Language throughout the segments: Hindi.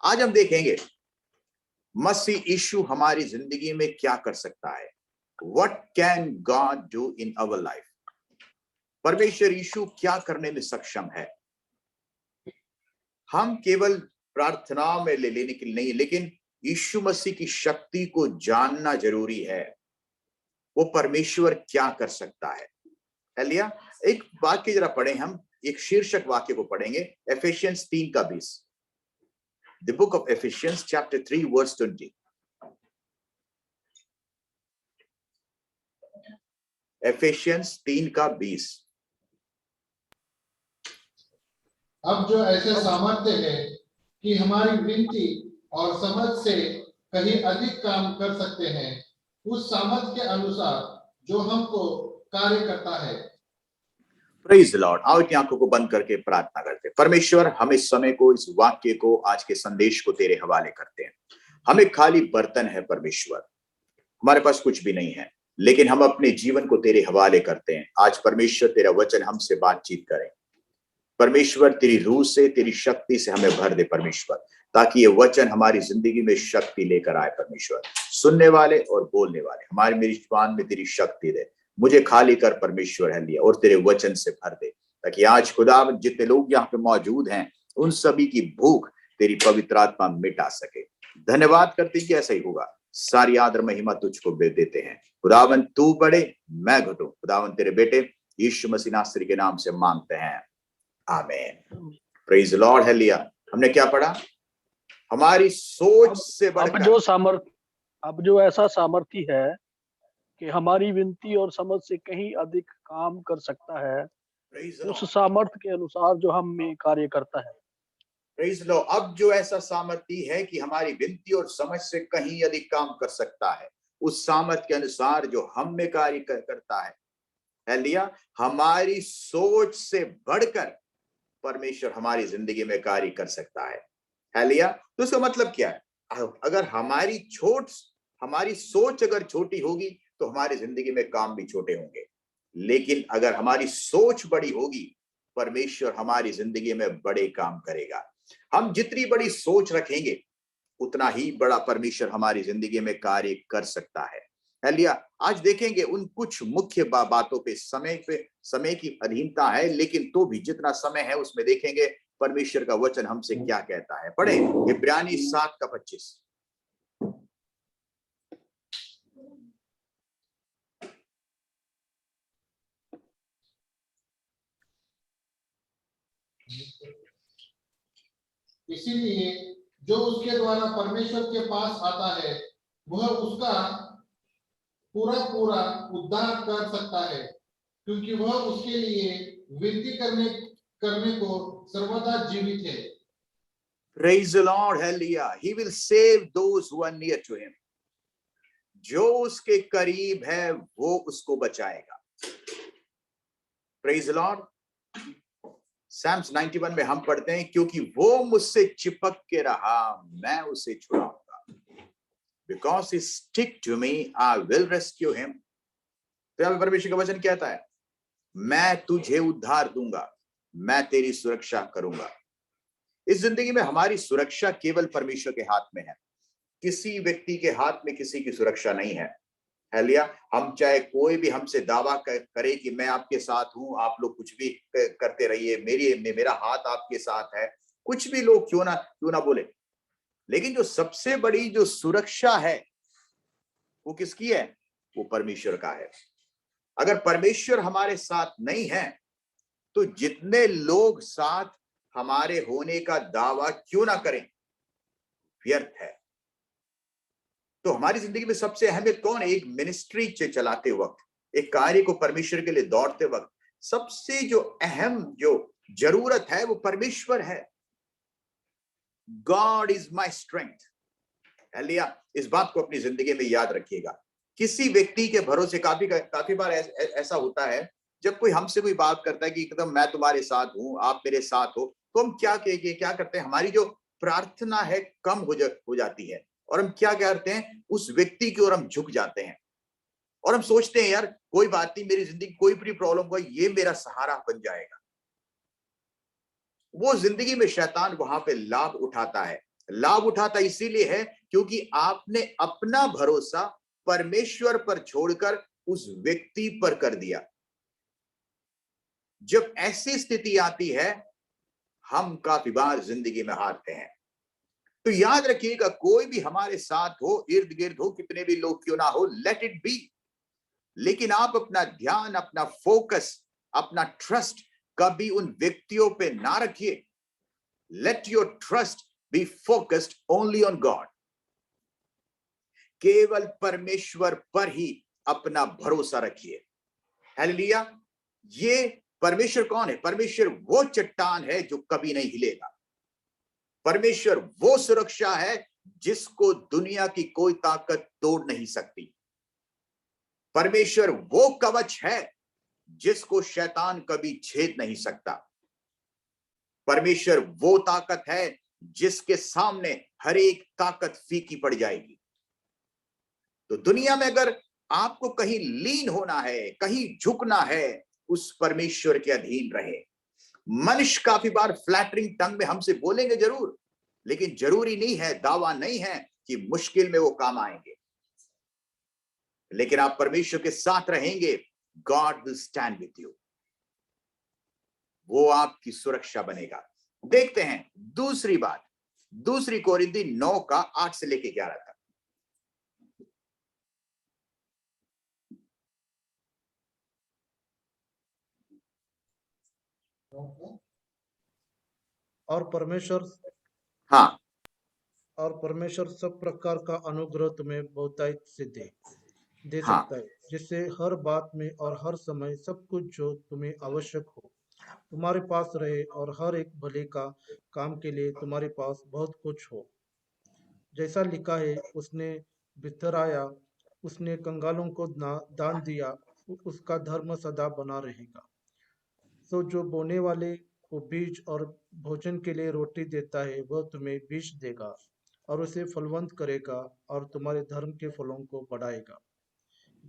आज हम देखेंगे मसीह यीशु हमारी जिंदगी में क्या कर सकता है। What can God do in our life? परमेश्वर यीशु क्या करने में सक्षम है। हम केवल प्रार्थना में लेने के लिए नहीं, लेकिन यीशु मसीह की शक्ति को जानना जरूरी है। वो परमेश्वर क्या कर सकता है। हालेलुया। एक वाक्य जरा पढ़ें, हम एक शीर्षक वाक्य को पढ़ेंगे, एफेसियंस 3:20। The book of Ephesians chapter 3 verse 20. एफेसियंस 3:20। अब जो ऐसे सामर्थ्य है कि हमारी विनती और समझ से कहीं अधिक काम कर सकते हैं, उस सामर्थ्य के अनुसार जो हमको कार्य करता है। Praise the Lord. आओ अपनी आंखों को बंद करके प्रार्थना करते हैं। परमेश्वर, हम इस समय को, इस वाक्य को, आज के संदेश को तेरे हवाले करते हैं। हम एक खाली बर्तन है परमेश्वर, हमारे पास कुछ भी नहीं है, लेकिन हम अपने जीवन को तेरे हवाले करते हैं। आज परमेश्वर तेरा वचन हमसे बातचीत करे। परमेश्वर तेरी रूह से, तेरी शक्ति से हमें भर दे परमेश्वर, ताकि ये वचन हमारी जिंदगी में शक्ति लेकर आए। परमेश्वर, सुनने वाले और बोलने वाले हमारी मेरी जुबान में तेरी शक्ति दे। मुझे खाली कर परमेश्वर है लिया और तेरे वचन से भर दे, ताकि आज खुदा जितने लोग यहाँ पे मौजूद हैं उन सभी की भूख तेरी पवित्र आत्मा मिटा सके। धन्यवाद करते हैं कि ऐसा ही होगा। सारी आदर महिमा तुझको देते हैं। खुदावन तू बड़े, मैं घटूं। खुदावन तेरे बेटे यीशु मसीह नासरी के नाम से मांगते हैं, आमीन। Praise the Lord. हालेलुया। हमने क्या पढ़ा? हमारी सोच से बढ़कर अब जो ऐसा सामर्थी है कि हमारी विनती और समझ से कहीं अधिक काम कर सकता है, उस सामर्थ्य के अनुसार जो हम में कार्य करता है। प्रेज लो। अब जो ऐसा सामर्थी है कि हमारी विनती और समझ से कहीं अधिक काम कर सकता है, उस सामर्थ्य के अनुसार जो हम में कार्य करता है। हालेलुया। हमारी सोच से बढ़कर परमेश्वर हमारी जिंदगी में कार्य कर सकता है। हालेलुया। तो इसका मतलब क्या है? अगर हमारी सोच अगर छोटी होगी तो हमारी जिंदगी में काम भी छोटे होंगे, लेकिन अगर हमारी सोच बड़ी होगी, परमेश्वर हमारी जिंदगी में बड़े काम करेगा। हम जितनी बड़ी सोच रखेंगे उतना ही बड़ा परमेश्वर हमारी जिंदगी में कार्य कर सकता है। हालेलुया। आज देखेंगे उन कुछ मुख्य बातों पे समय की अधीनता है, लेकिन तो भी जितना समय है उसमें देखेंगे परमेश्वर का वचन हमसे क्या कहता है। पढ़े इब्रानी 7:25। इसीलिए जो उसके द्वारा परमेश्वर के पास आता है वह उसका पूरा उद्धार कर सकता है, क्योंकि वह उसके लिए विनती करने को सर्वदा जीवित है। Praise the Lord. Hallelujah. He will save those who are near to him. जो उसके करीब है वो उसको बचाएगा। Praise the Lord. Psalms 91 में हम पढ़ते हैं, क्योंकि वो मुझसे चिपक के रहा मैं उसे छुड़ाऊंगा। Because he stick to me, I will rescue him. तो परमेश्वर का वचन कहता है, मैं तुझे उद्धार दूंगा, मैं तेरी सुरक्षा करूंगा। इस जिंदगी में हमारी सुरक्षा केवल परमेश्वर के हाथ में है। किसी व्यक्ति के हाथ में किसी की सुरक्षा नहीं है। हालेलुया। हम चाहे कोई भी हमसे दावा करे कि मैं आपके साथ हूं, आप लोग कुछ भी करते रहिए, मेरा हाथ आपके साथ है, कुछ भी लोग क्यों ना बोले, लेकिन जो सबसे बड़ी जो सुरक्षा है वो किसकी है? वो परमेश्वर का है। अगर परमेश्वर हमारे साथ नहीं है तो जितने लोग साथ हमारे होने का दावा क्यों ना करें, व्यर्थ है। तो हमारी जिंदगी में सबसे अहमियत कौन है? एक मिनिस्ट्री चलाते वक्त, एक कार्य को परमेश्वर के लिए दौड़ते वक्त सबसे जो अहम जो जरूरत है वो परमेश्वर है। God is my strength. Hallelujah. इस बात को अपनी जिंदगी में याद रखिएगा। किसी व्यक्ति के भरोसे काफी बार ऐसा होता है, जब कोई हमसे कोई बात करता है कि एकदम मैं तुम्हारे साथ हूं, आप मेरे साथ हो, तो हम क्या करते हैं? हमारी जो प्रार्थना है कम हो जाती है और हम क्या करते हैं? उस व्यक्ति की ओर हम झुक जाते हैं और हम सोचते हैं यार कोई बात नहीं, मेरी जिंदगी कोई भी प्रॉब्लम हो, ये मेरा सहारा बन जाएगा। वो जिंदगी में शैतान वहां पे लाभ उठाता है, लाभ उठाता इसीलिए है क्योंकि आपने अपना भरोसा परमेश्वर पर छोड़कर उस व्यक्ति पर कर दिया। जब ऐसी स्थिति आती है हम काफी बार जिंदगी में हारते हैं। तो याद रखिएगा, कोई भी हमारे साथ हो, इर्द गिर्द हो, कितने भी लोग क्यों ना हो, लेट इट बी, लेकिन आप अपना ध्यान, अपना फोकस, अपना ट्रस्ट कभी उन व्यक्तियों पे ना रखिए। Let your trust be focused only on God. केवल परमेश्वर पर ही अपना भरोसा रखिए। हालेलुया। ये परमेश्वर कौन है? परमेश्वर वो चट्टान है जो कभी नहीं हिलेगा। परमेश्वर वो सुरक्षा है जिसको दुनिया की कोई ताकत तोड़ नहीं सकती। परमेश्वर वो कवच है जिसको शैतान कभी छेद नहीं सकता। परमेश्वर वो ताकत है जिसके सामने हर एक ताकत फीकी पड़ जाएगी। तो दुनिया में अगर आपको कहीं लीन होना है, कहीं झुकना है, उस परमेश्वर के अधीन रहे। मनुष्य काफी बार फ्लैटरिंग टंग में हमसे बोलेंगे जरूर, लेकिन जरूरी नहीं है, दावा नहीं है कि मुश्किल में वो काम आएंगे। लेकिन आप परमेश्वर के साथ रहेंगे, God will stand with you. वो आपकी सुरक्षा बनेगा। देखते हैं दूसरी बात, 2 कोरिन्थी 9 का 8 से लेके 11 तक। और परमेश्वर हाँ, और परमेश्वर सब प्रकार का अनुग्रह तुम्हें बहुतायत से दे हाँ, सकता है, जिससे हर बात में और हर समय सब कुछ जो तुम्हें आवश्यक हो तुम्हारे पास रहे, और हर एक भले का काम के लिए तुम्हारे पास बहुत कुछ हो। जैसा लिखा है, उसने बिथराया, उसने कंगालों को दान दिया, उसका धर्म सदा बना रहेगा। तो जो बोने वाले को बीज और भोजन के लिए रोटी देता है, वह तुम्हें बीज देगा और उसे फलवंत करेगा और तुम्हारे धर्म के फलों को बढ़ाएगा।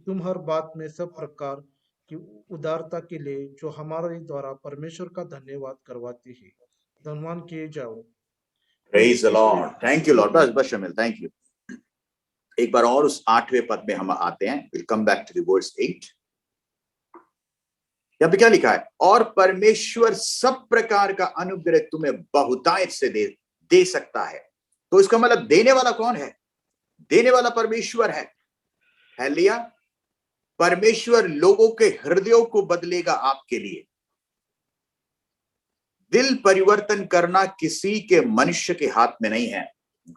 तुम हर बात में सब प्रकार की उदारता के लिए जो हमारे द्वारा परमेश्वर का धन्यवाद करवाती है, धनवान किए जाओ। Praise the Lord. Thank you Lord. बस शमिल, थैंक यू। एक बार और उस 8वें पद में हम आते हैं। Will come back to the verse 8। यहाँ पे क्या लिखा है? और परमेश्वर सब प्रकार का अनुग्रह तुम्हें बहुतायत से दे सकता है। तो इसका मतलब देने वाला कौन है? देने वाला परमेश्वर है। हालेलुया। परमेश्वर लोगों के हृदयों को बदलेगा आपके लिए। दिल परिवर्तन करना किसी के मनुष्य के हाथ में नहीं है,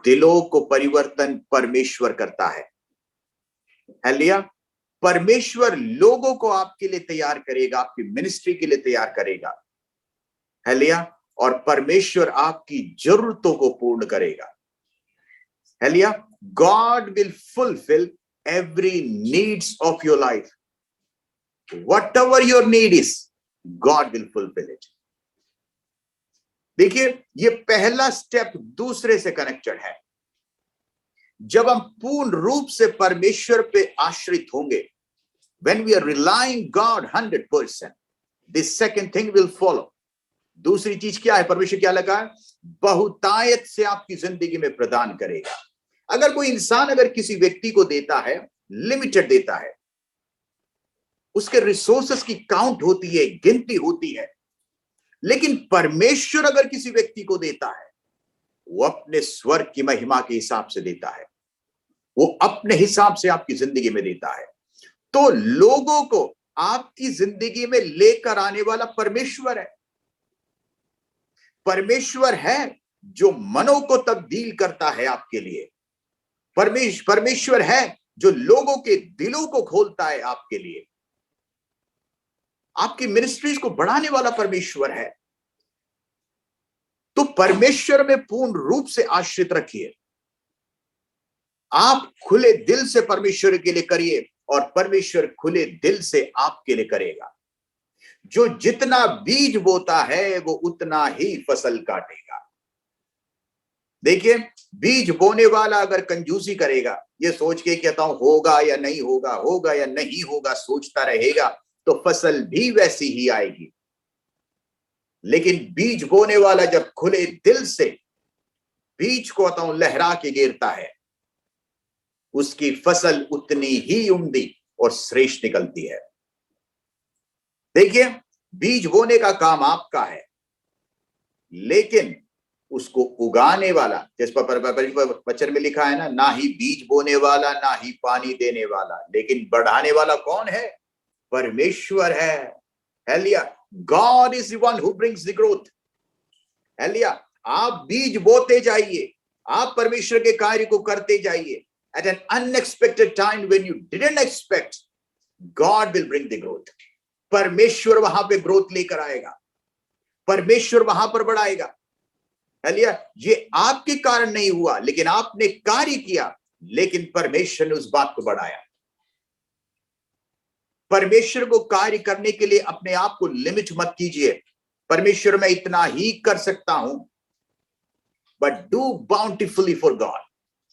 दिलों को परिवर्तन परमेश्वर करता है। हालेलुया। परमेश्वर लोगों को आपके लिए तैयार करेगा, आपकी मिनिस्ट्री के लिए तैयार करेगा। हालेलुया। और परमेश्वर आपकी जरूरतों को पूर्ण करेगा। Hallelujah. God will fulfill every needs of your life. Whatever your need is, God will fulfill it. देखिए, ये पहला स्टेप दूसरे से कनेक्टेड है। जब हम पूर्ण रूप से परमेश्वर पे आश्रित होंगे, when we are relying God 100%, this second thing will follow. दूसरी चीज क्या है? परमेश्वर क्या लगा? बहुतायत से आपकी जिंदगी में प्रदान करेगा। अगर कोई इंसान अगर किसी व्यक्ति को देता है, लिमिटेड देता है, उसके रिसोर्सेस की काउंट होती है, गिनती होती है। लेकिन परमेश्वर अगर किसी व्यक्ति को देता है, वो अपने स्वर्ग की महिमा के हिसाब से देता है, वो अपने हिसाब से आपकी जिंदगी में देता है। तो लोगों को आपकी जिंदगी में लेकर आने वाला परमेश्वर है। परमेश्वर है जो मनों को तब्दील करता है आपके लिए। परमेश्वर है जो लोगों के दिलों को खोलता है आपके लिए। आपकी मिनिस्ट्रीज को बढ़ाने वाला परमेश्वर है। तो परमेश्वर में पूर्ण रूप से आश्रित रखिए। आप खुले दिल से परमेश्वर के लिए करिए और परमेश्वर खुले दिल से आपके लिए करेगा। जो जितना बीज बोता है वो उतना ही फसल काटेगा। देखिए, बीज बोने वाला अगर कंजूसी करेगा, ये सोच के कहता हूं होगा या नहीं होगा, होगा या नहीं होगा, सोचता रहेगा, तो फसल भी वैसी ही आएगी। लेकिन बीज बोने वाला जब खुले दिल से बीज को अतः लहरा के गिरता है, उसकी फसल उतनी ही उम्दी और श्रेष्ठ निकलती है। देखिए, बीज बोने का काम आपका है, लेकिन उसको उगाने वाला, जिस पर वचन में लिखा है ना ही बीज बोने वाला, ना ही पानी देने वाला, लेकिन बढ़ाने वाला कौन है? परमेश्वर है। Hallelujah, God is the one who brings the growth. Hallelujah, आप बीज बोते जाइए, आप परमेश्वर के कार्य को करते जाइए। At an unexpected time when you didn't expect, God will bring the growth. परमेश्वर वहां पे ग्रोथ लेकर आएगा, परमेश्वर वहां पर बढ़ाएगा। हालेलुया, ये आपके कारण नहीं हुआ, लेकिन आपने कार्य किया, लेकिन परमेश्वर ने उस बात को बढ़ाया। परमेश्वर को कार्य करने के लिए अपने आप को लिमिट मत कीजिए। परमेश्वर मैं इतना ही कर सकता हूं, बट डू बाउंटीफुली फॉर गॉड।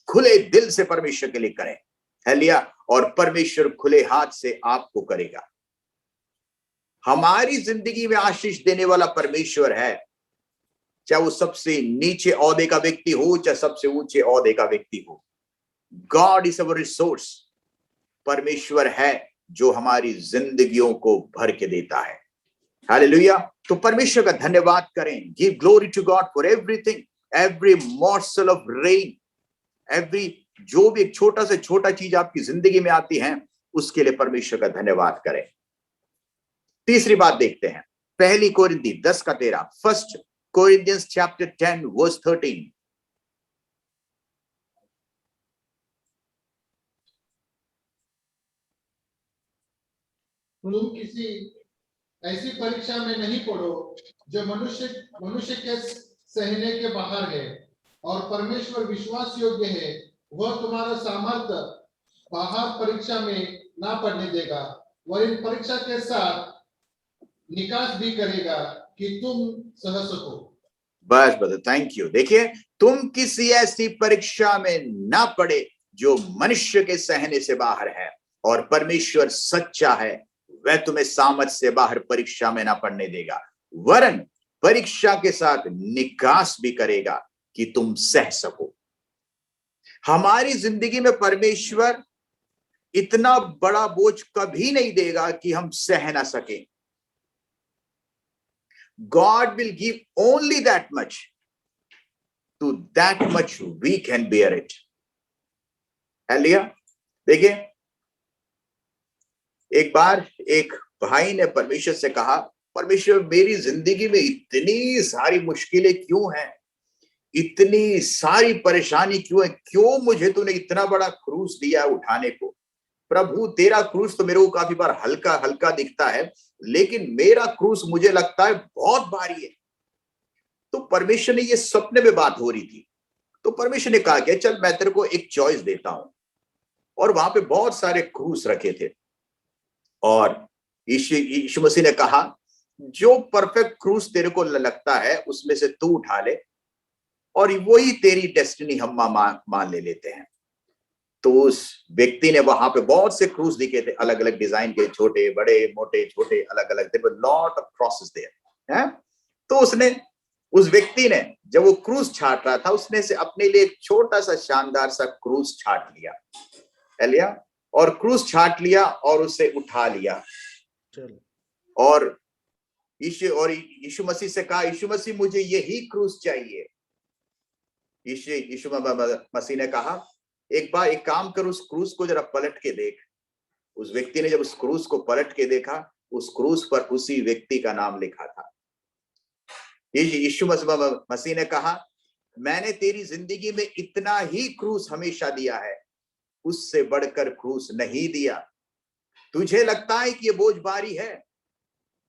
खुले दिल से परमेश्वर के लिए करें। हालेलुया, और परमेश्वर खुले हाथ से आपको करेगा। हमारी जिंदगी में आशीष देने वाला परमेश्वर है, चाहे वो सबसे नीचे ओहदे का व्यक्ति हो, चाहे सबसे ऊंचे ओहदे का व्यक्ति हो। God is our resource. परमेश्वर है जो हमारी जिंदगियों को भर के देता है। हालेलुया, तो परमेश्वर का धन्यवाद करें। Give glory to God for everything, every morsel of rain, every, जो भी एक छोटा से छोटा चीज आपकी जिंदगी में आती है, उसके लिए परमेश्वर का धन्यवाद करें। तीसरी बात देखते हैं, पहली कोरिन्थी 10:13, फर्स्ट कोरिन्थियंस चैप्टर 10 वर्स 13। तुम किसी ऐसी परीक्षा में नहीं पड़ो जो मनुष्य के सहने के बाहर है, और परमेश्वर विश्वास योग्य है, वह तुम्हारा सामर्थ्य बाहर परीक्षा में ना पड़ने देगा, वह इन परीक्षा के साथ निकास भी करेगा कि तुम सह सको। बस बस, थैंक यू। देखिए, तुम किसी ऐसी परीक्षा में ना पड़े जो मनुष्य के सहने से बाहर है, और परमेश्वर सच्चा है, वह तुम्हें सामर्थ्य से बाहर परीक्षा में ना पड़ने देगा, वरन परीक्षा के साथ निकास भी करेगा कि तुम सह सको। हमारी जिंदगी में परमेश्वर इतना बड़ा बोझ कभी नहीं देगा कि हम सह ना सके। God will give only that much, to that much we can bear it. Hallelujah. देखिए, एक बार एक भाई ने परमेश्वर से कहा, परमेश्वर मेरी जिंदगी में इतनी सारी मुश्किलें क्यों हैं, इतनी सारी परेशानी क्यों है, क्यों मुझे तूने इतना बड़ा क्रूस दिया उठाने को। प्रभु, तेरा क्रूस तो मेरे को काफी बार हल्का हल्का दिखता है, लेकिन मेरा क्रूस मुझे लगता है बहुत भारी है। तो परमेश्वर ने, ये सपने में बात हो रही थी, तो परमेश्वर ने कहा कि चल मैं तेरे को एक चॉइस देता हूं, और वहां पे बहुत सारे क्रूस रखे थे, और यीशु मसीह ने कहा जो परफेक्ट क्रूस तेरे को लगता है उसमें से तू उठा ले, और वही तेरी डेस्टिनी हम मान लेते हैं। तो उस व्यक्ति ने, वहां पे बहुत से क्रूस दिखे थे, अलग अलग डिजाइन के, छोटे बड़े मोटे छोटे अलग अलग, there were lot of crosses there हैं। तो उसने, उस व्यक्ति ने जब वो क्रूस छाट रहा था, उसने से अपने लिए एक छोटा सा शानदार सा क्रूस छाट लिया, हालेलुया, और क्रूस छाट लिया और उसे उठा लिया, और यीशु मसीह से कहा, यीशु मसीह मुझे यही क्रूस चाहिए। यीशु मसीह ने कहा, एक बार एक काम कर, उस क्रूस को जरा पलट के देख। उस व्यक्ति ने जब उस क्रूस को पलट के देखा, उस क्रूस पर उसी व्यक्ति का नाम लिखा था। यीशु मसीह ने कहा, मैंने तेरी जिंदगी में इतना ही क्रूस हमेशा दिया है, उससे बढ़कर क्रूस नहीं दिया। तुझे लगता है कि ये बोझ भारी है,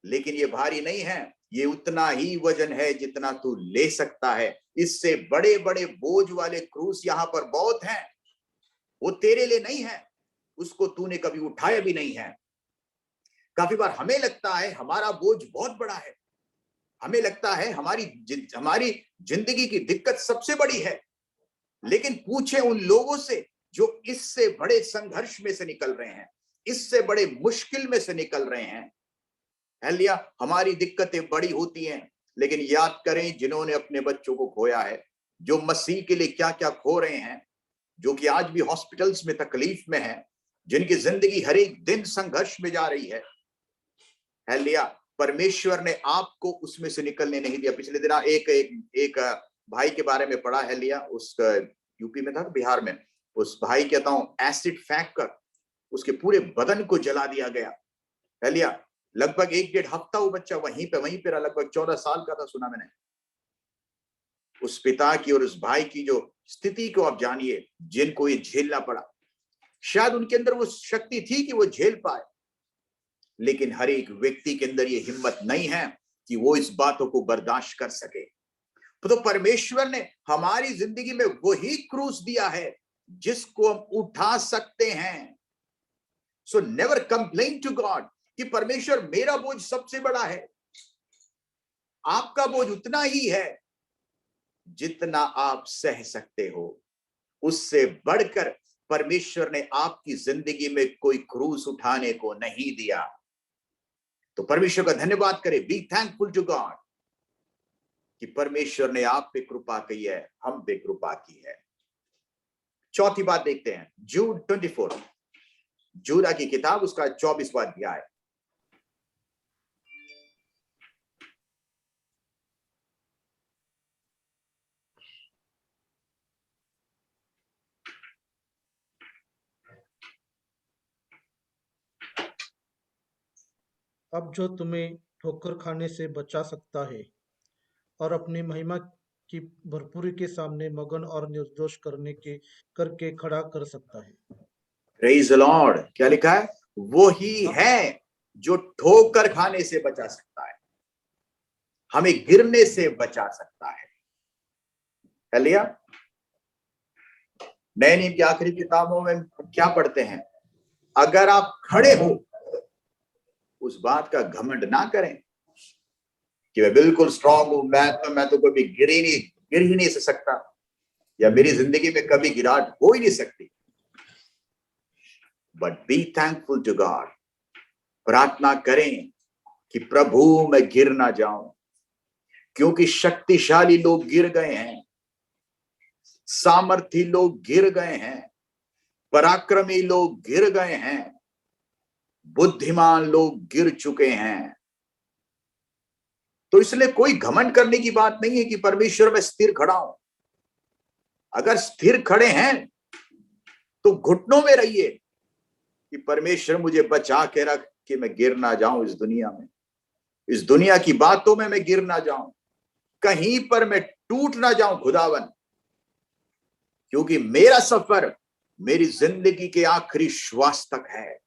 लेकिन ये भारी नहीं है, ये उतना ही वजन है जितना तू ले सकता है। इससे बड़े बड़े बोझ वाले क्रूस यहाँ पर बहुत हैं, वो तेरे लिए नहीं है, उसको तूने कभी उठाया भी नहीं है। काफी बार हमें लगता है हमारा बोझ बहुत बड़ा है, हमें लगता है हमारी जिंदगी की दिक्कत सबसे बड़ी है, लेकिन पूछे उन लोगों से जो इससे बड़े संघर्ष में से निकल रहे हैं, इससे बड़े मुश्किल में से निकल रहे हैं। हालेलुया, हमारी दिक्कतें बड़ी होती हैं, लेकिन याद करें जिन्होंने अपने बच्चों को खोया है, जो मसीह के लिए क्या क्या खो रहे हैं, जो कि आज भी हॉस्पिटल्स में तकलीफ में हैं, जिनकी जिंदगी हर एक दिन संघर्ष में जा रही है। हालेलुया, परमेश्वर ने आपको उसमें से निकलने नहीं दिया। पिछले दिना एक भाई के बारे में पढ़ा है लिया, उस यूपी में था, बिहार में, उस भाई कहता हूं एसिड फेंक कर उसके पूरे बदन को जला दिया गया। हालेलुया, लगभग 1-1.5 हफ्ता वो बच्चा वहीं पे रहा, लगभग 14 साल का था, सुना मैंने। उस पिता की और उस भाई की जो स्थिति को आप जानिए, जिनको ये झेलना पड़ा। शायद उनके अंदर वो शक्ति थी कि वो झेल पाए, लेकिन हर एक व्यक्ति के अंदर ये हिम्मत नहीं है कि वो इस बातों को बर्दाश्त कर सके। तो परमेश्वर ने हमारी जिंदगी में वही क्रूस दिया है जिसको हम उठा सकते हैं। So never complain to God कि परमेश्वर मेरा बोझ सबसे बड़ा है। आपका बोझ उतना ही है जितना आप सह सकते हो। उससे बढ़कर परमेश्वर ने आपकी जिंदगी में कोई क्रूस उठाने को नहीं दिया। तो परमेश्वर का धन्यवाद करें, बी थैंकफुल टू गॉड कि परमेश्वर ने आप पे कृपा की है, हम पे कृपा की है। चौथी बात देखते हैं, जूड 24, जूदा की किताब, उसका 24वां अध्याय। अब जो तुम्हें ठोकर खाने से बचा सकता है और अपनी महिमा की भरपूरी के सामने मगन और निर्दोष करके खड़ा कर सकता है। Praise the Lord. क्या लिखा है? वो ही है जो ठोकर खाने से बचा सकता है, हमें गिरने से बचा सकता है। हालेलुया। नए नियम की आखिरी किताबों में क्या पढ़ते हैं? अगर आप खड़े हो, उस बात का घमंड ना करें कि मैं बिल्कुल स्ट्रांग हूं, मैं तो कभी गिर ही नहीं सकता, या मेरी जिंदगी में कभी गिरावट हो ही नहीं सकती। But be thankful to God, प्रार्थना करें कि प्रभु मैं गिर ना जाऊं, क्योंकि शक्तिशाली लोग गिर गए हैं, सामर्थी लोग गिर गए हैं, पराक्रमी लोग गिर गए हैं, बुद्धिमान लोग गिर चुके हैं। तो इसलिए कोई घमंड करने की बात नहीं है कि परमेश्वर में स्थिर खड़ा हूं। अगर स्थिर खड़े हैं तो घुटनों में रहिए कि परमेश्वर मुझे बचा के रख कि मैं गिर ना जाऊं, इस दुनिया की बातों में मैं गिर ना जाऊं, कहीं पर मैं टूट ना जाऊं खुदावन, क्योंकि मेरा सफर मेरी जिंदगी के आखिरी श्वास तक है।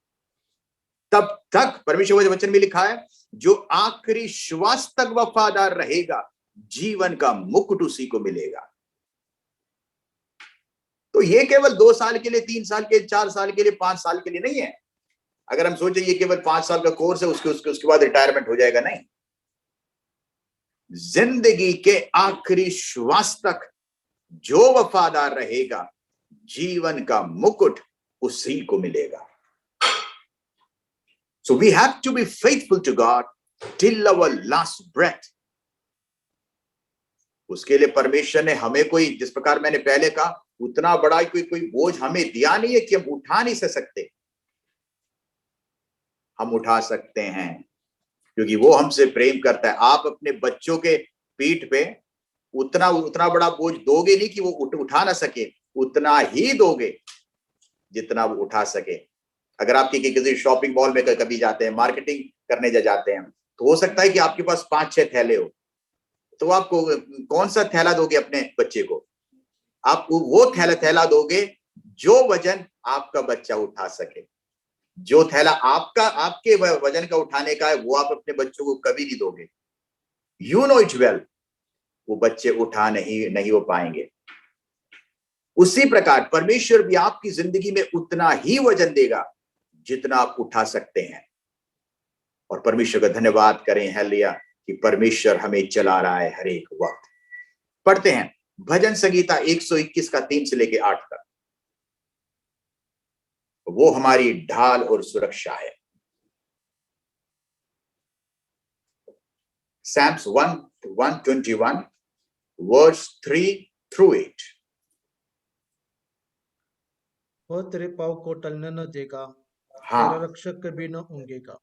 तब तक परमेश्वर के वचन में लिखा है, जो आखिरी श्वास तक वफादार रहेगा, जीवन का मुकुट उसी को मिलेगा। तो ये केवल 2 साल के लिए, 3 साल के, 4 साल के लिए, 5 साल के लिए नहीं है। अगर हम सोचे ये केवल 5 साल का कोर्स है, उसके बाद रिटायरमेंट हो जाएगा, नहीं। जिंदगी के आखिरी श्वास तक जो वफादार रहेगा, जीवन का मुकुट उसी को मिलेगा। So we have to be faithful to God till our last breath. उसके लिए परमेश्वर ने हमें कोई, जिस प्रकार मैंने पहले कहा, उतना बड़ा कोई बोझ हमें दिया नहीं है कि हम उठा नहीं सकते। हम उठा सकते हैं क्योंकि वो हमसे प्रेम करता है। आप अपने बच्चों के पीठ पे उतना बड़ा बोझ दोगे नहीं कि वो उठा ना सके, उतना ही दोगे जितना वो उठा सके। अगर आप किसी शॉपिंग मॉल में कभी जाते हैं, मार्केटिंग करने जाते हैं, तो हो सकता है कि आपके पास 5-6 थैले हो, तो आपको कौन सा थैला दोगे अपने बच्चे को? आप वो थैला दोगे जो वजन आपका बच्चा उठा सके। जो थैला आपके वजन का उठाने का है, वो आप अपने बच्चों को कभी नहीं दोगे। यू नो इट वेल, वो बच्चे उठा नहीं हो पाएंगे। उसी प्रकार परमेश्वर भी आपकी जिंदगी में उतना ही वजन देगा जितना आप उठा सकते हैं। और परमेश्वर का धन्यवाद करें हालेलुया कि परमेश्वर हमें चला रहा है हर एक वक्त। पढ़ते हैं भजन संगीता 121 का 3 से लेके 8 तक। वो हमारी ढाल और सुरक्षा है। Psalms 121 verse 3 through it. वह तेरे पाँव को टलने न देगा, हाँ तेरा रक्षक कभी न ऊँघेगा।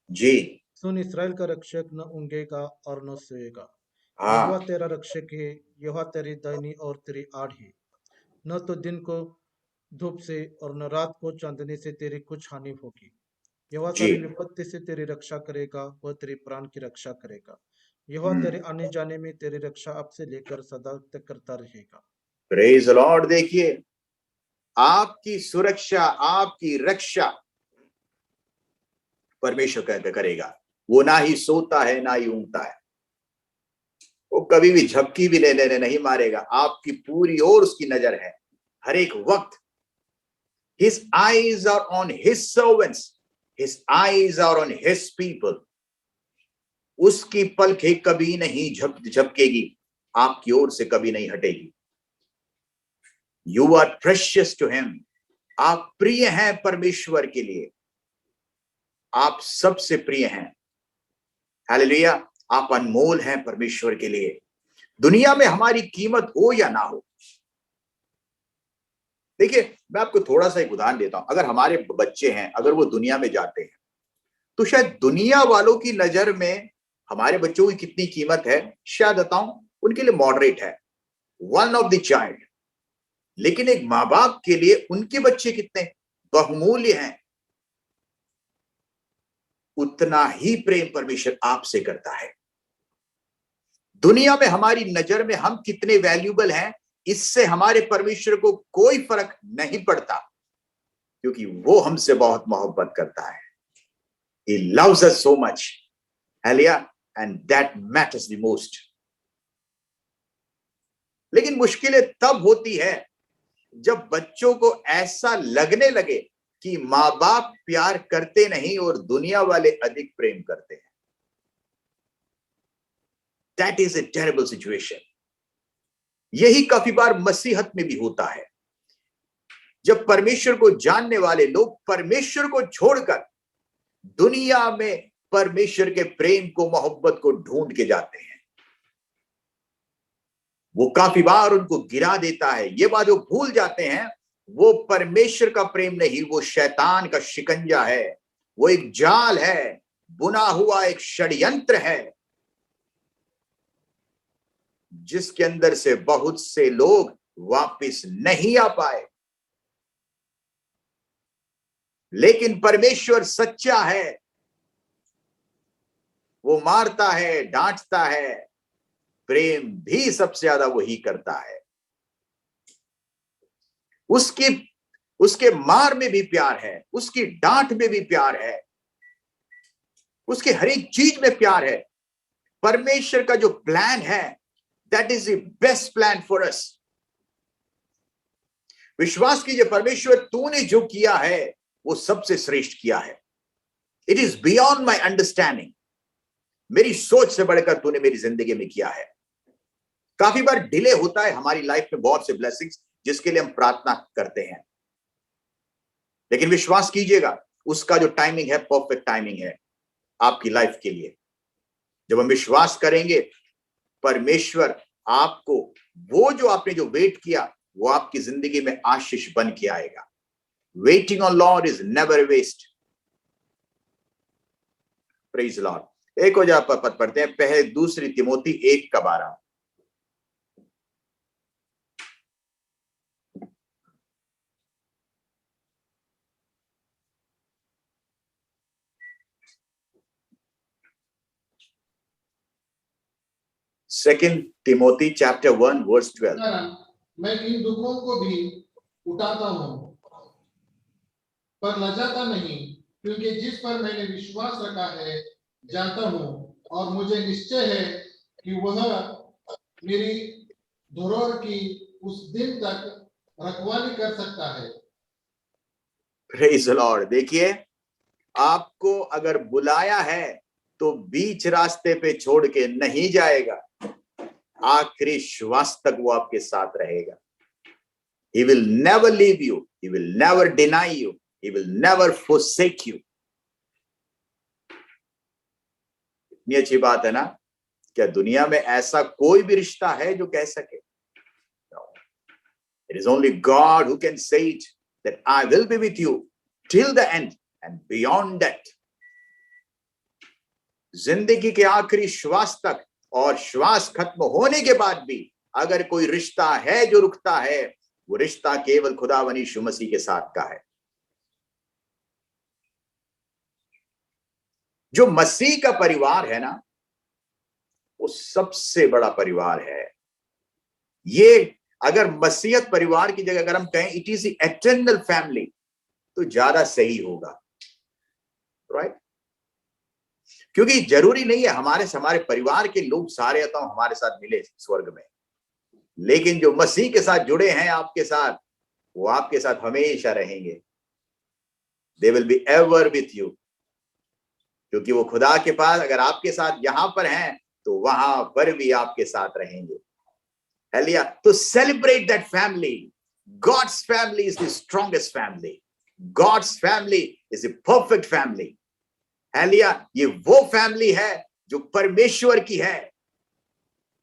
जी, सुन, इसराइल का रक्षक न ऊँघेगा और न सोएगा। हाँ यहोवा तेरा रक्षक है, यहोवा तेरी दैनी और तेरी आड़ है। न तो दिन को धूप से और न रात को चांदनी से तेरी कुछ हानि होगी। यहोवा जी। सारी विपत्ति से तेरी रक्षा करेगा, वह तेरे प्राण की रक्षा करेगा। यहोवा तेरे आने जाने में तेरी रक्षा अब से लेकर सदा तक करता रहेगा। Praise the Lord. देखिए, आपकी सुरक्षा, आपकी रक्षा परमेश्वर करेगा। वो ना ही सोता है ना ही ऊँगता है, वो कभी भी झपकी भी लेने नहीं मारेगा। आपकी पूरी ओर उसकी नजर है हर एक वक्त। His eyes are on his servants, his eyes are on his people. उसकी पलकें कभी नहीं झपकेगी, आपकी ओर से कभी नहीं हटेगी। You are precious to him. आप प्रिय हैं परमेश्वर के लिए, आप सबसे प्रिय हैं। हालेलुया, आप अनमोल हैं परमेश्वर के लिए। दुनिया में हमारी कीमत हो या ना हो, देखिए मैं आपको थोड़ा सा एक उदाहरण देता हूं। अगर हमारे बच्चे हैं, अगर वो दुनिया में जाते हैं, तो शायद दुनिया वालों की नजर में हमारे बच्चों की कितनी कीमत है, शायद बताऊं, उनके लिए मॉडरेट है, वन ऑफ द चाइल्ड। लेकिन एक माँ बाप के लिए उनके बच्चे कितने बहुमूल्य हैं। उतना ही प्रेम परमेश्वर आपसे करता है। दुनिया में हमारी नजर में हम कितने वैल्यूबल हैं, इससे हमारे परमेश्वर को कोई फर्क नहीं पड़ता, क्योंकि वो हमसे बहुत मोहब्बत करता है। He loves us so much. Hallelujah, and that matters the most. लेकिन मुश्किलें तब होती है जब बच्चों को ऐसा लगने लगे कि माँ बाप प्यार करते नहीं और दुनिया वाले अधिक प्रेम करते हैं। That is a terrible situation. यही काफी बार मसीहत में भी होता है, जब परमेश्वर को जानने वाले लोग परमेश्वर को छोड़कर दुनिया में परमेश्वर के प्रेम को, मोहब्बत को ढूंढ के जाते हैं। वो काफी बार उनको गिरा देता है। ये बात वो भूल जाते हैं, वो परमेश्वर का प्रेम नहीं, वो शैतान का शिकंजा है, वो एक जाल है, बुना हुआ एक षड्यंत्र है, जिसके अंदर से बहुत से लोग वापस नहीं आ पाए। लेकिन परमेश्वर सच्चा है, वो मारता है, डांटता है, प्रेम भी सबसे ज्यादा वही करता है। उसके मार में भी प्यार है, उसकी डांट में भी प्यार है, उसके हर एक चीज में प्यार है। परमेश्वर का जो प्लान है, that is the best plan for us. विश्वास कीजिए, परमेश्वर तूने जो किया है वो सबसे श्रेष्ठ किया है। It is beyond my understanding. मेरी सोच से बढ़कर तूने मेरी जिंदगी में किया है। काफी बार डिले होता है हमारी लाइफ में बहुत से ब्लेसिंग्स, जिसके लिए हम प्रार्थना करते हैं, लेकिन विश्वास कीजिएगा उसका जो टाइमिंग है, परफेक्ट टाइमिंग है आपकी लाइफ के लिए। जब हम विश्वास करेंगे, परमेश्वर आपको वो जो आपने जो वेट किया, वो आपकी जिंदगी में आशीष बन के आएगा। Waiting on Lord is never waste. Praise Lord. एक और पद पढ़ते हैं, पहले दूसरी Timothy 1:12। Second Timothy chapter 1 verse 12। मैं इन दुखों को भी उठाता हूं, पर लजाता नहीं, क्योंकि जिस पर मैंने विश्वास रखा है जानता हूं, और मुझे निश्चय है कि वह मेरी धरोहर की उस दिन तक रखवाली कर सकता है। Praise the Lord. देखिए, आपको अगर बुलाया है तो बीच रास्ते पे छोड़ के नहीं जाएगा, आखिरी श्वास तक वो आपके साथ रहेगा। He will never leave you, he will never deny you, he will never forsake you. इतनी अच्छी बात है ना? क्या दुनिया में ऐसा कोई भी रिश्ता है जो कह सके? It is only God who can say it, that I will be with you till the end and beyond that. जिंदगी के आखिरी श्वास तक और श्वास खत्म होने के बाद भी अगर कोई रिश्ता है जो रुकता है, वो रिश्ता केवल खुदावन यीशु मसीह के साथ का है। जो मसीह का परिवार है ना, वो सबसे बड़ा परिवार है। ये अगर मसीहत परिवार की जगह अगर हम कहें इट इज एटर्नल फैमिली, तो ज्यादा सही होगा, राइट? क्योंकि जरूरी नहीं है हमारे परिवार के लोग सारे तो हमारे साथ मिले स्वर्ग में, लेकिन जो मसीह के साथ जुड़े हैं आपके साथ, वो आपके साथ हमेशा रहेंगे। They will be ever with you, क्योंकि वो खुदा के पास अगर आपके साथ यहां पर हैं तो वहां पर भी आपके साथ रहेंगे। हालेलुया। तो celebrate that family. God's family is the strongest family. God's family is a perfect family. Hallelujah. ये वो फैमिली है जो परमेश्वर की है।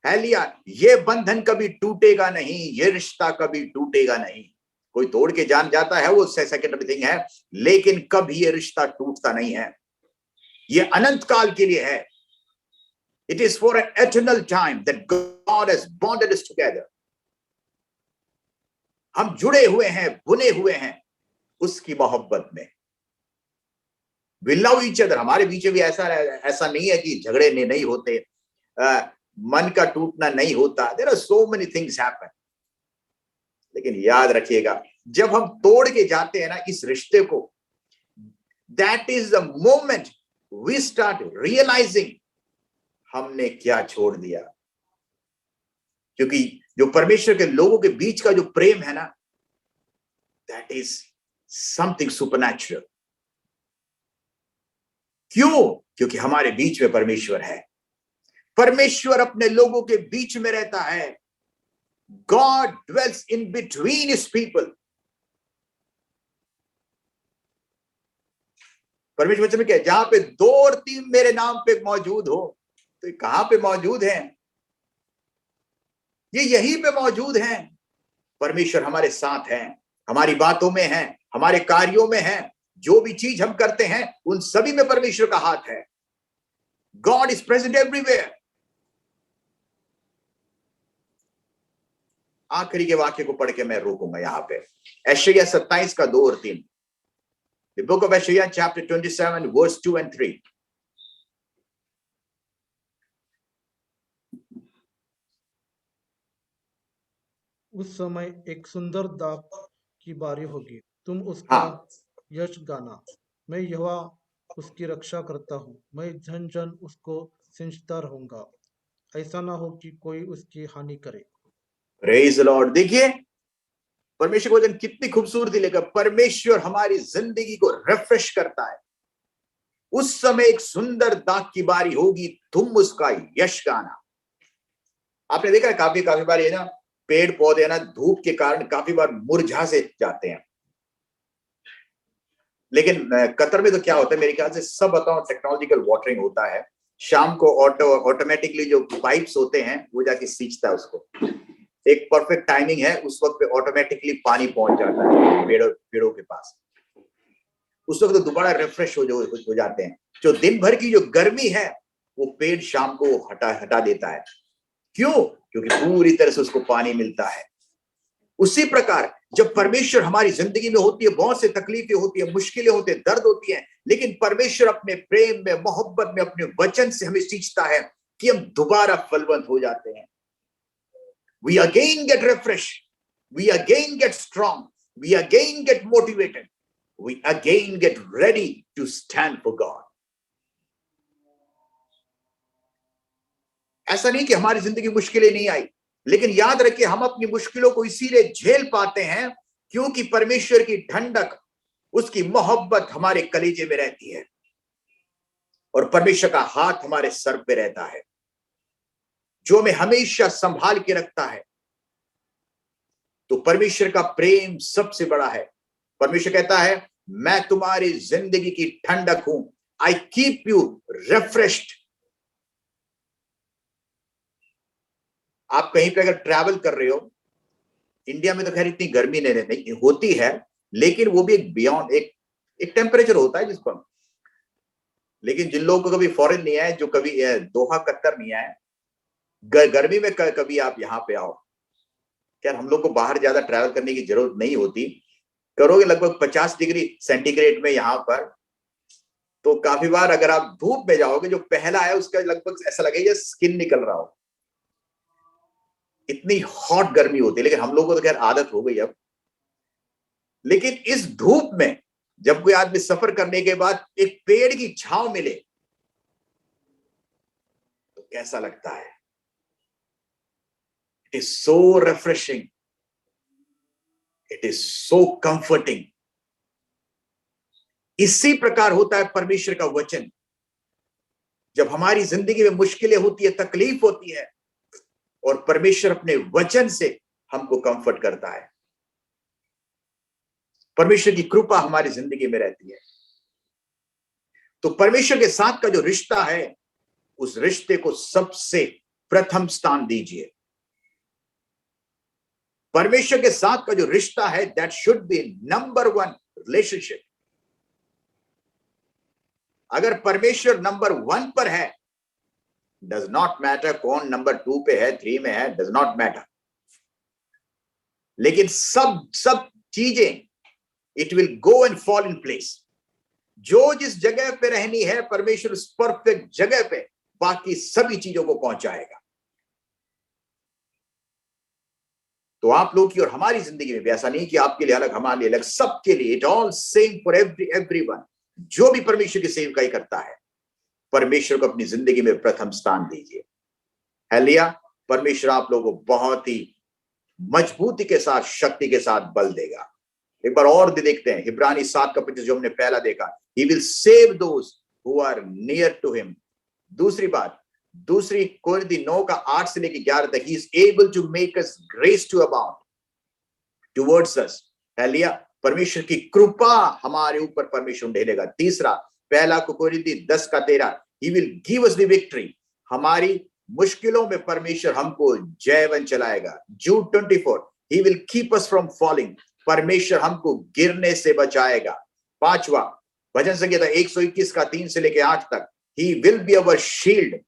हालेलुया। ये बंधन कभी टूटेगा नहीं, ये रिश्ता कभी टूटेगा नहीं। कोई तोड़ के जान जाता है वो सेकेंडरी थिंग है, लेकिन कभी ये रिश्ता टूटता नहीं है। ये अनंत काल के लिए है। It is for an eternal time that God has bonded us together. हम जुड़े हुए हैं, बुने हुए हैं उसकी मोहब्बत में। We love each other. हमारे बीच में भी ऐसा नहीं है कि झगड़े नहीं होते, मन का टूटना नहीं होता। There are so many things happen. लेकिन याद रखिएगा, जब हम तोड़ के जाते हैं ना इस रिश्ते को, that is the moment we start realizing हमने क्या छोड़ दिया। क्योंकि जो परमेश्वर के लोगों के बीच का जो प्रेम है ना, that is something supernatural. क्यों? क्योंकि हमारे बीच में परमेश्वर है। परमेश्वर अपने लोगों के बीच में रहता है। God dwells in between his people. परमेश्वर वचन में क्या है? जहां पे 2 और 3 मेरे नाम पे मौजूद हो, तो कहां पे मौजूद हैं? ये यहीं पे मौजूद हैं। परमेश्वर हमारे साथ हैं, हमारी बातों में हैं, हमारे कार्यों में हैं। जो भी चीज हम करते हैं उन सभी में परमेश्वर का हाथ है। God is present everywhere. आखिरी के वाक्य को पढ़ के मैं रोकूंगा यहां पे। यशायाह 27 का 2 और 3। The book of Isaiah chapter 27 verse 2 and 3. उस समय एक सुंदर दाख की बारी होगी, तुम उसका यश गाना। मैं यहोवा उसकी रक्षा करता हूँ, मैं जन जन उसको सिंचता रहूंगा, ऐसा ना हो कि कोई उसकी हानि करे। Praise the Lord. देखिए परमेश्वर को वचन कितनी खूबसूरती लेकर परमेश्वर हमारी जिंदगी को रिफ्रेश करता है। उस समय एक सुंदर दाख की बारी होगी, तुम उसका यश गाना। आपने देखा है काफी बार ये ना पेड़ पौधे ना धूप के कारण काफी बार मुरझा से जाते हैं। लेकिन कतर में तो क्या होता है, मेरे ख्याल से सब बताओ टेक्नोलॉजिकल वाटरिंग होता है। शाम को ऑटोमेटिकली जो पाइप्स होते हैं वो जाके सींचता है उसको। एक परफेक्ट टाइमिंग है, उस वक्त पे ऑटोमेटिकली पानी पहुंच जाता है पेड़ों के पास। उस वक्त तो दोबारा रिफ्रेश हो जाते हैं। जो दिन भर की जो गर्मी है वो पेड़ शाम को हटा देता है। क्यों? क्योंकि पूरी तरह से उसको पानी मिलता है। उसी प्रकार जब परमेश्वर हमारी जिंदगी में होती है, बहुत से तकलीफें होती है, मुश्किलें होती है, दर्द होती है, लेकिन परमेश्वर अपने प्रेम में, मोहब्बत में, अपने वचन से हमें सींचता है कि हम दोबारा फलवंत हो जाते हैं। We again get refreshed, we again get strong, we again get motivated, we again get ready to stand for God. ऐसा नहीं कि हमारी जिंदगी मुश्किलें नहीं आई, लेकिन याद रखिए हम अपनी मुश्किलों को इसीलिए झेल पाते हैं क्योंकि परमेश्वर की ठंडक, उसकी मोहब्बत हमारे कलेजे में रहती है और परमेश्वर का हाथ हमारे सर पे रहता है जो हमें हमेशा संभाल के रखता है। तो परमेश्वर का प्रेम सबसे बड़ा है। परमेश्वर कहता है मैं तुम्हारी जिंदगी की ठंडक हूं, आई कीप यू रिफ्रेश्ड। आप कहीं पे अगर ट्रैवल कर रहे हो इंडिया में तो खैर इतनी गर्मी नहीं होती है, लेकिन वो भी एक बियॉन्ड एक टेम्परेचर होता है जिसको, लेकिन जिन लोगों को कभी फॉरेन नहीं आए, जो कभी दोहा कतर नहीं आए, गर्मी में कभी आप यहाँ पे आओ। खैर हम लोग को बाहर ज्यादा ट्रैवल करने की जरूरत नहीं होती, करोगे लगभग 50 डिग्री सेंटीग्रेड में यहाँ पर, तो काफी बार अगर आप धूप में जाओगे, जो पहला है उसका लगभग ऐसा लगेगा स्किन निकल रहा हो, इतनी हॉट गर्मी होती है। लेकिन हम लोगों को तो खैर आदत हो गई अब। लेकिन इस धूप में जब कोई आदमी सफर करने के बाद एक पेड़ की छांव मिले तो कैसा लगता है? It is so refreshing, it is so comforting. इसी प्रकार होता है परमेश्वर का वचन। जब हमारी जिंदगी में मुश्किलें होती है, तकलीफ होती है, और परमेश्वर अपने वचन से हमको कंफर्ट करता है, परमेश्वर की कृपा हमारी जिंदगी में रहती है, तो परमेश्वर के साथ का जो रिश्ता है, उस रिश्ते को सबसे प्रथम स्थान दीजिए। परमेश्वर के साथ का जो रिश्ता है, that should be number 1 relationship. अगर परमेश्वर नंबर 1 पर है, डज नॉट मैटर कौन नंबर 2 पे है, 3 में है, डज नॉट मैटर। लेकिन सब चीजें it will go and fall in place. जो जिस जगह पे रहनी है, परमेश्वर उस परफेक्ट जगह पे बाकी सभी चीजों को पहुंचाएगा। तो आप लोग की और हमारी जिंदगी में भी ऐसा नहीं कि आपके लिए अलग, हमारे लिए अलग, सबके लिए, it all same for everyone. जो भी परमेश्वर की सेवकाई करता है, परमेश्वर को अपनी जिंदगी में प्रथम स्थान दीजिए। हालेलुया। परमेश्वर आप लोगों को बहुत ही मजबूती के साथ, शक्ति के साथ बल देगा। एक बार और भी देखते हैं, इब्रानी 7 का 25 जो हमने पहला देखा, he will save those who are near to him। दूसरी बात, दूसरी कोरिन्थी 9 का 8 से लेकर 11 तक, he is able to make us grace to abound towards us। Hallelujah. परमेश्वर की कृपा हमारे ऊपर परमेश्वर ढेलेगा। तीसरा, पहला कोरिन्थी 10 का 13, he will give us the victory। हमारी मुश्किलों में परमेश्वर हमको जयवन चलाएगा। जूड 24, he will keep us from falling। परमेश्वर हमको गिरने से बचाएगा। पांचवा, भजन संगीता 121 का 3 से लेकर 8 तक, he will be our shield।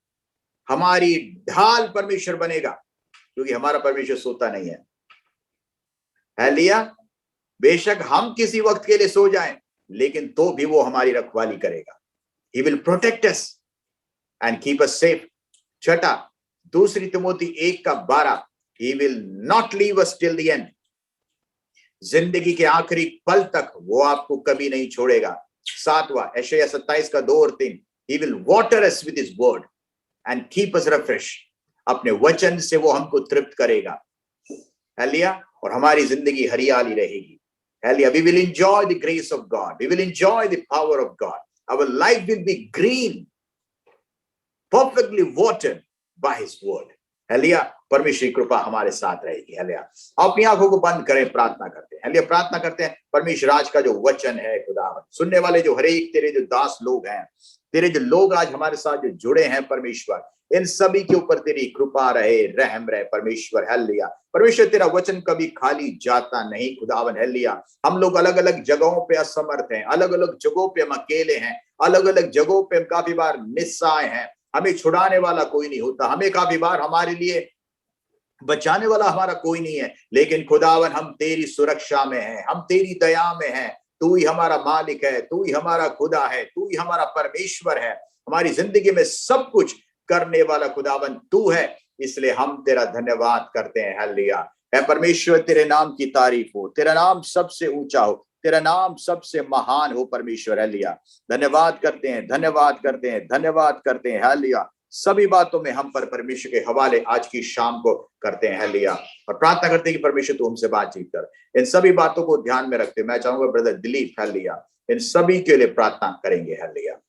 हमारी ढाल परमेश्वर बनेगा, क्योंकि हमारा परमेश्वर सोता नहीं है। हालेलुया। बेशक हम किसी वक्त के लिए सो जाएं, लेकिन तो भी वो हमारी रखवाली करेगा। he will protect us and keep us safe। छठा, दूसरी तिमोथी 1 का 12, he will not leave us till the end। जिंदगी के आखिरी पल तक वो आपको कभी नहीं छोड़ेगा। सातवां, यशायाह 27 का 2 और 3, he will water us with his word and keep us refreshed। अपने वचन से वो हमको तृप्त करेगा। हालेलुया। और हमारी जिंदगी हरियाली रहेगी। Hallelujah. we will enjoy the grace of God, we will enjoy the power of God। our life will be green, perfectly watered by his word। Hallelujah. परमेश्वर की कृपा हमारे साथ रहेगी। हालेलुया। अपनी आंखों को बंद करें, प्रार्थना करते हैं। हालेलुया। प्रार्थना करते हैं, परमेश्वर आज का जो वचन है, खुदावन, सुनने वाले जो हरेक तेरे जो दास लोग हैं, तेरे जो लोग आज हमारे साथ जो जुड़े हैं, परमेश्वर इन सभी के ऊपर तेरी कृपा रहे, रहम रहे परमेश्वर। हालेलुया। परमेश्वर तेरा वचन कभी खाली जाता नहीं खुदावन। हालेलुया। हम लोग अलग अलग जगहों पे असमर्थ हैं, अलग अलग जगहों पे हम अकेले हैं, अलग अलग जगहों पे हम काफी बार निस्सहाय हैं। हमें छुड़ाने वाला कोई नहीं होता, हमें काफी बार हमारे लिए बचाने वाला हमारा कोई नहीं है। लेकिन खुदावन, हम तेरी सुरक्षा में हैं, हम तेरी दया में हैं। तू ही हमारा मालिक है, तू ही हमारा खुदा है, तू ही हमारा परमेश्वर है। हमारी जिंदगी में सब कुछ करने वाला खुदावन तू है, इसलिए हम तेरा धन्यवाद करते हैं। हालेलुया। ऐ परमेश्वर, तेरे नाम की तारीफ हो, तेरा नाम सबसे ऊंचा हो, तेरा नाम सबसे महान हो परमेश्वर। हालेलुया। धन्यवाद करते हैं, धन्यवाद करते हैं, धन्यवाद करते हैं। हालेलुया। सभी बातों में हम पर परमेश्वर के हवाले आज की शाम को करते हैं। हालेलुया। और प्रार्थना करते हैं कि परमेश्वर तू हमसे बातचीत कर। इन सभी बातों को ध्यान में रखते मैं चाहूंगा ब्रदर दिलीप, हालेलुया, इन सभी के लिए प्रार्थना करेंगे। हालेलुया।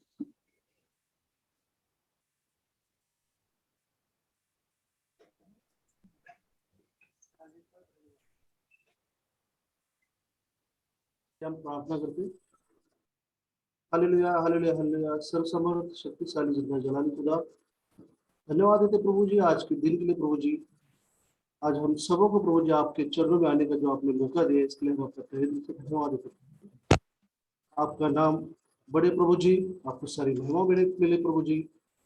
हम प्रार्थना करते हैं। Hallelujah, hallelujah, hallelujah. सर्वसमर्थ शक्तिशाली जितना जलाली खुदा, धन्यवाद देते प्रभु जी आज के दिन के लिए। प्रभु जी आज हम सबों को प्रभु जी आपके चरणों में आने का जो आपने मौका दिया, इसके लिए हम आपका तहे दिल से धन्यवाद देते हैं। आपका नाम बड़े प्रभु जी, आपको सारी महिमा मिले प्रभु जी,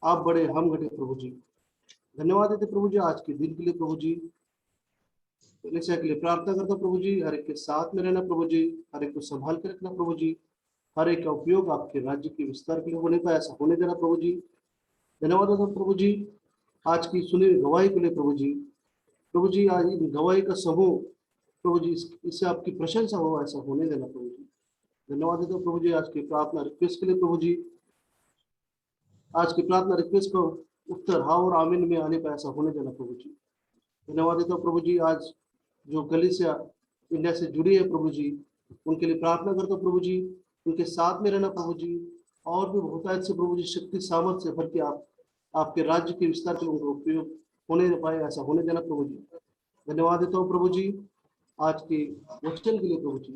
आप बड़े हम घटे प्रभु जी। धन्यवाद देते प्रभु जी आज के दिन के लिए प्रभु जी। कलीसिया के लिए प्रार्थना करता प्रभु जी, हर एक के साथ में रहना प्रभु जी, हर एक को संभाल के रखना प्रभु जी, हर एक का उपयोग आपके राज्य के विस्तार के लिए होने पाए ऐसा होने देना प्रभु जी। धन्यवाद देता प्रभु जी आज की सुनी हुई गवाही के लिए प्रभु जी। प्रभु जी आज इन गवाही का समूह प्रभु जी इससे आपकी प्रशंसा हो ऐसा होने देना प्रभु जी। धन्यवाद देता प्रभु जी आज की प्रार्थना रिक्वेस्ट के लिए प्रभु जी। आज की प्रार्थना रिक्वेस्ट को उत्तर हाँ और आमीन में आने पर ऐसा होने देना प्रभु जी। धन्यवाद देता प्रभु जी आज जो कलीसिया इंडिया से जुड़ी है प्रभु जी, उनके लिए प्रार्थना करता प्रभु जी, उनके साथ में रहना प्रभु जी, और भी बहुतायत से प्रभु जी शक्ति सामर्थ से भर के आप आपके राज्य के विस्तार के लिए उनका उपयोग होने पाए ऐसा होने देना प्रभु जी। धन्यवाद देता हूँ प्रभु जी आज के वचन के लिए प्रभु जी।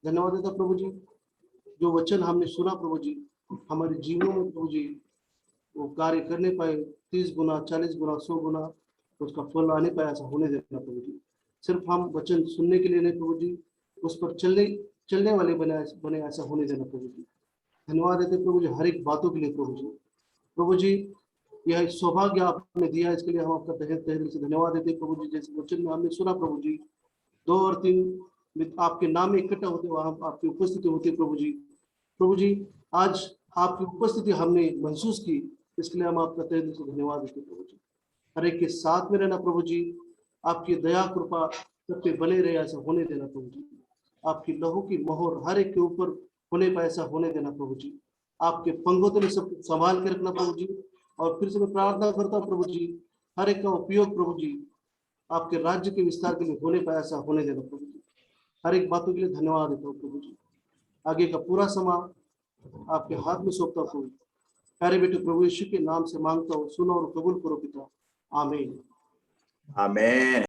धन्यवाद देता प्रभु जी जो वचन हमने सुना प्रभु जी हमारे जीवनों में प्रभु जी वो कार्य करने पाए, 30 गुना 40 गुना 100 गुना उसका फल आने पाए ऐसा होने देना प्रभु जी। सिर्फ हम वचन सुनने के लिए नहीं प्रभु जी, उस पर चलने वाले बने ऐसा होने देना प्रभु जी। धन्यवाद देते प्रभु जी हर एक बातों के लिए प्रभु जी। प्रभु जी यह सौभाग्य आपने दिया इसके लिए हम आपका तहे दिल से धन्यवाद देते प्रभु जी। जैसे वचन में हमने सुना प्रभु जी 2 और 3 आपके नाम में इकट्ठा होते वहां आपकी उपस्थिति होती है प्रभु जी। प्रभु जी आज आपकी उपस्थिति हमने महसूस की, इसके लिए हम आपका तहे दिल से धन्यवाद देते प्रभु जी। हर एक के साथ में रहना प्रभु जी, आपकी दया कृपा सब पे बने रहे ऐसा होने देना प्रभु जी। आपकी लहू की मोहर हर एक के ऊपर होने पर ऐसा होने देना प्रभु जी। आपके पंगों में सब कुछ संभाल के रखना प्रभु जी। और फिर से मैं प्रार्थना करता हूँ प्रभु जी हर एक का उपयोग प्रभु जी आपके राज्य के विस्तार के लिए होने पर ऐसा होने देना प्रभु जी। हर एक बातों के लिए धन्यवाद देता हूँ प्रभु जी। आगे का पूरा समय आपके हाथ में सौंपता हूँ प्रभु। प्यारे बेटे प्रभु यीशु के नाम से मांगता हूँ, सुनो और कबूल करो पिता, आमीन। आमेन।